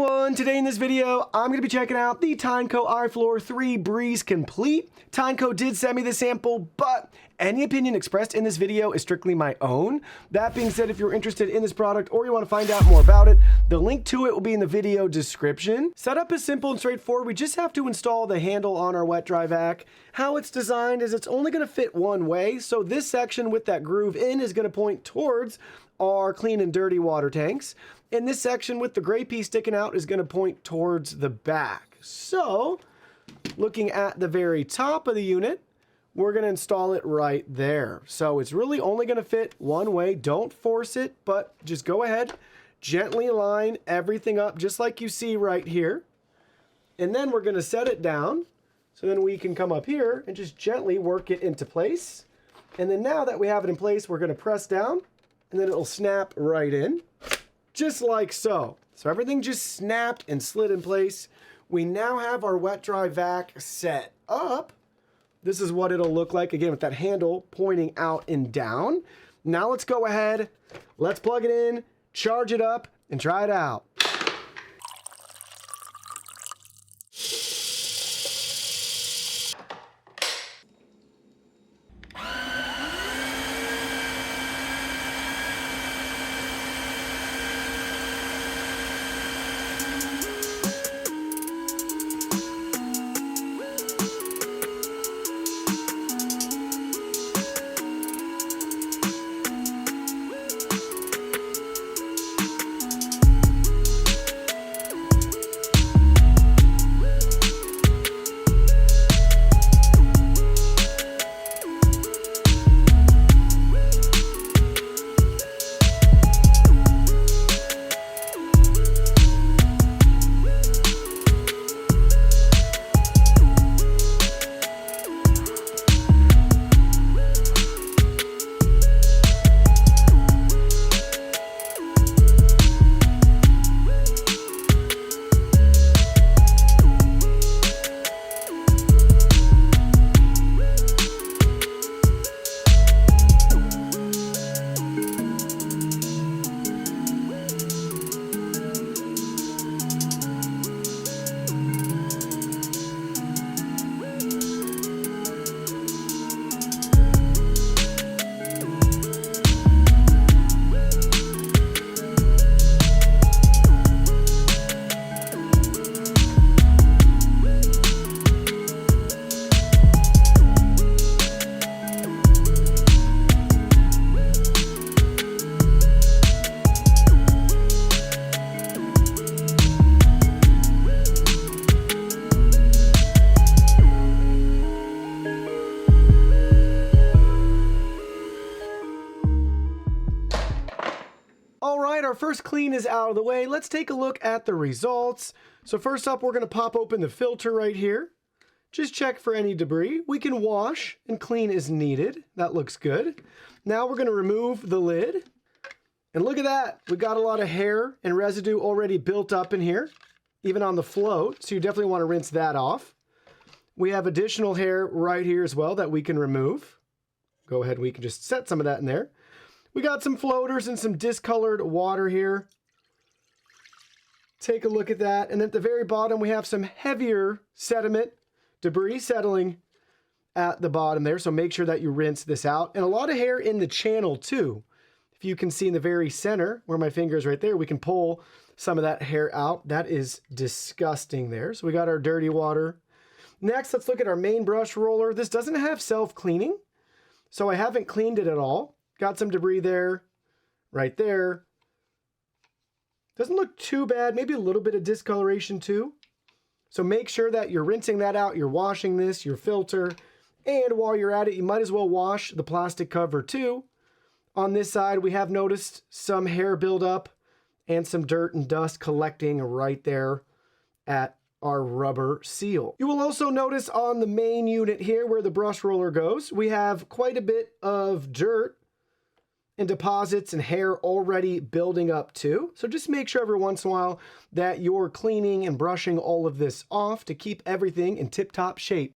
everyone, today in this video I'm going to be checking out the Tineco iFLOOR 3 Breeze Complete. Tineco did send me the sample, but any opinion expressed in this video is strictly my own. That being said, if you're interested in this product or you want to find out more about it, the link to it will be in the video description. Setup is simple and straightforward. We just have to install the handle on our wet dry vac. How it's designed is it's only going to fit one way, so this section with that groove in is going to point towards our clean and dirty water tanks. And this section with the gray piece sticking out is going to point towards the back. So, looking at the very top of the unit, we're going to install it right there. So it's really only going to fit one way. Don't force it, but just go ahead, gently line everything up just like you see right here. And then we're going to set it down. So then we can come up here and just gently work it into place. And then now that we have it in place, we're going to press down and then it'll snap right in. Just like so. So everything just snapped and slid in place. We now have our wet dry vac set up. This is what it'll look like, again, with that handle pointing out and down. Now let's go ahead, let's plug it in, charge it up, and try it out. Our first clean is out of the way. Let's take a look at the results. So first up, we're going to pop open the filter right here. Just check for any debris. We can wash and clean as needed. That looks good. Now we're going to remove the lid. And look at that. We got a lot of hair and residue already built up in here, even on the float. So you definitely want to rinse that off. We have additional hair right here as well that we can remove. Go ahead, we can just set some of that in there. We got some floaters and some discolored water here. Take a look at that. And at the very bottom, we have some heavier sediment, debris settling at the bottom there. So make sure that you rinse this out. And a lot of hair in the channel too. If you can see in the very center, where my finger is right there, we can pull some of that hair out. That is disgusting there. So we got our dirty water. Next, let's look at our main brush roller. This doesn't have self-cleaning, so I haven't cleaned it at all. Got some debris there, right there. Doesn't look too bad, maybe a little bit of discoloration too. So make sure that you're rinsing that out, you're washing this, your filter, and while you're at it, you might as well wash the plastic cover too. On this side, we have noticed some hair buildup and some dirt and dust collecting right there at our rubber seal. You will also notice on the main unit here where the brush roller goes, we have quite a bit of dirt and deposits and hair already building up too. So just make sure every once in a while that you're cleaning and brushing all of this off to keep everything in tip-top shape.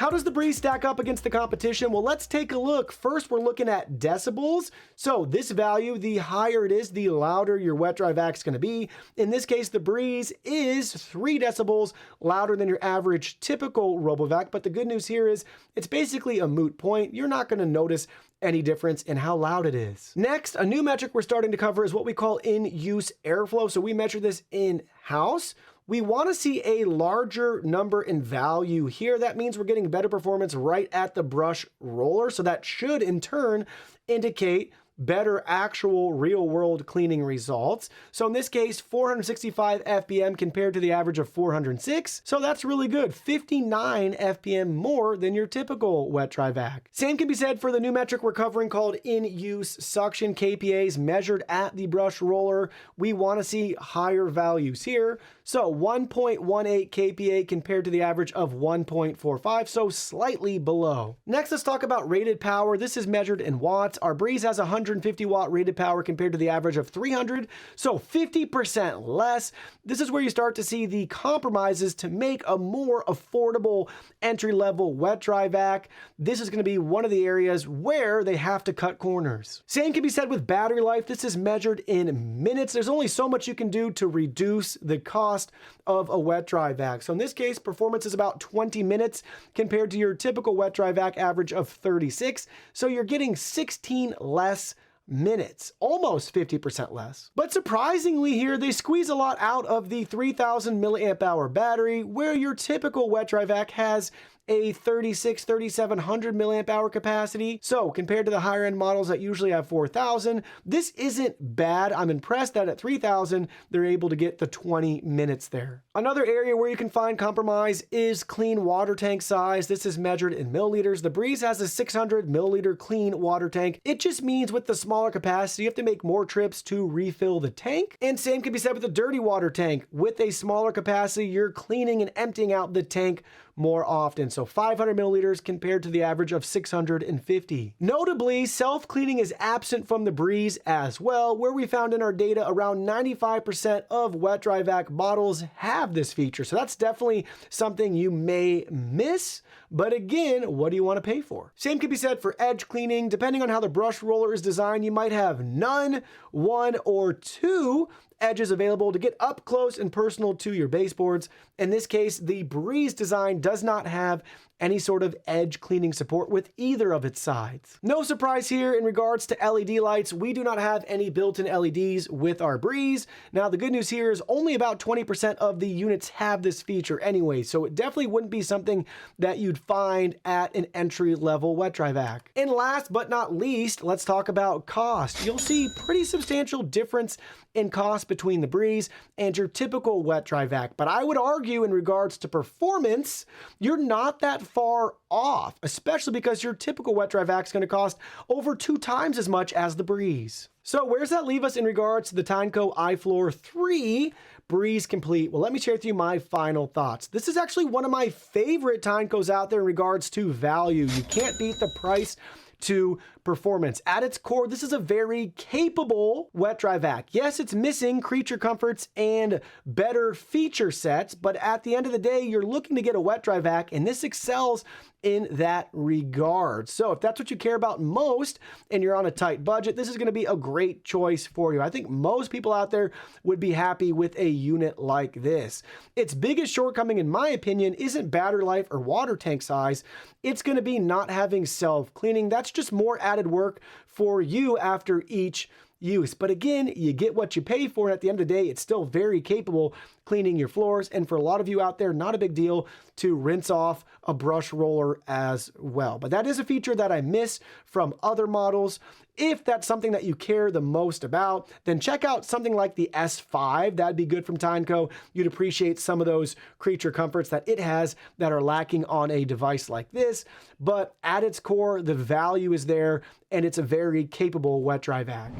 How does the Breeze stack up against the competition? Well, let's take a look. First, we're looking at decibels. So this value, the higher it is, the louder your wet dry vac is going to be. In this case, the Breeze is 3 decibels louder than your average typical RoboVac, but the good news here is it's basically a moot point. You're not going to notice any difference in how loud it is. Next, a new metric we're starting to cover is what we call in-use airflow. So we measure this in-house. We want to see a larger number in value here. That means we're getting better performance right at the brush roller. So that should in turn indicate better actual real world cleaning results. So in this case, 465 FPM compared to the average of 406. So that's really good. 59 FPM more than your typical wet dry vac. Same can be said for the new metric we're covering called in-use suction KPAs measured at the brush roller. We want to see higher values here. So 1.18 kPa compared to the average of 1.45, so slightly below. Next, let's talk about rated power. This is measured in watts. Our Breeze has 150 watt rated power compared to the average of 300, so 50% less. This is where you start to see the compromises to make a more affordable entry-level wet dry vac. This is going to be one of the areas where they have to cut corners. Same can be said with battery life. This is measured in minutes. There's only so much you can do to reduce the cost of a wet dry vac. So in this case, performance is about 20 minutes compared to your typical wet dry vac average of 36. So you're getting 16 less minutes, almost 50% less. But surprisingly here, they squeeze a lot out of the 3000 milliamp hour battery, where your typical wet dry vac has a 3700 milliamp hour capacity. So compared to the higher end models that usually have 4000, this isn't bad. I'm impressed that at 3000, they're able to get the 20 minutes there. Another area where you can find compromise is clean water tank size. This is measured in milliliters. The Breeze has a 600 milliliter clean water tank. It just means with the smaller capacity, you have to make more trips to refill the tank. And same can be said with the dirty water tank. With a smaller capacity, you're cleaning and emptying out the tank more often. So 500 milliliters compared to the average of 650. Notably, self-cleaning is absent from the Breeze as well, where we found in our data around 95% of wet dry vac models have this feature. So that's definitely something you may miss. But again, what do you want to pay for? Same can be said for edge cleaning. Depending on how the brush roller is designed, you might have none, 1, or 2 edges available to get up close and personal to your baseboards. In this case, the Breeze design does not have any sort of edge cleaning support with either of its sides. No surprise here in regards to LED lights. We do not have any built-in LEDs with our Breeze. Now, the good news here is only about 20% of the units have this feature anyway, so it definitely wouldn't be something that you'd find at an entry-level wet dry vac. And last but not least, let's talk about cost. You'll see pretty substantial difference in cost between the Breeze and your typical wet dry vac, but I would argue in regards to performance, you're not that far off, especially because your typical wet dry vac is going to cost over 2 times as much as the Breeze. So where does that leave us in regards to the Tineco iFLOOR 3 Breeze Complete? Well, let me share with you my final thoughts. This is actually one of my favorite Tinecos out there in regards to value. You can't beat the price to performance. At its core, this is a very capable wet dry vac. Yes, it's missing creature comforts and better feature sets, but at the end of the day, you're looking to get a wet dry vac, and this excels in that regard. So if that's what you care about most and you're on a tight budget, this is going to be a great choice for you. I think most people out there would be happy with a unit like this. Its biggest shortcoming, in my opinion, isn't battery life or water tank size. It's going to be not having self-cleaning. That's just more added work for you after each use. But again, you get what you pay for, and at the end of the day, it's still very capable cleaning your floors. And for a lot of you out there, not a big deal to rinse off a brush roller as well. But that is a feature that I miss from other models. If that's something that you care the most about, then check out something like the S5. That'd be good from Tineco. You'd appreciate some of those creature comforts that it has that are lacking on a device like this. But at its core, the value is there, and it's a very capable wet dry vac.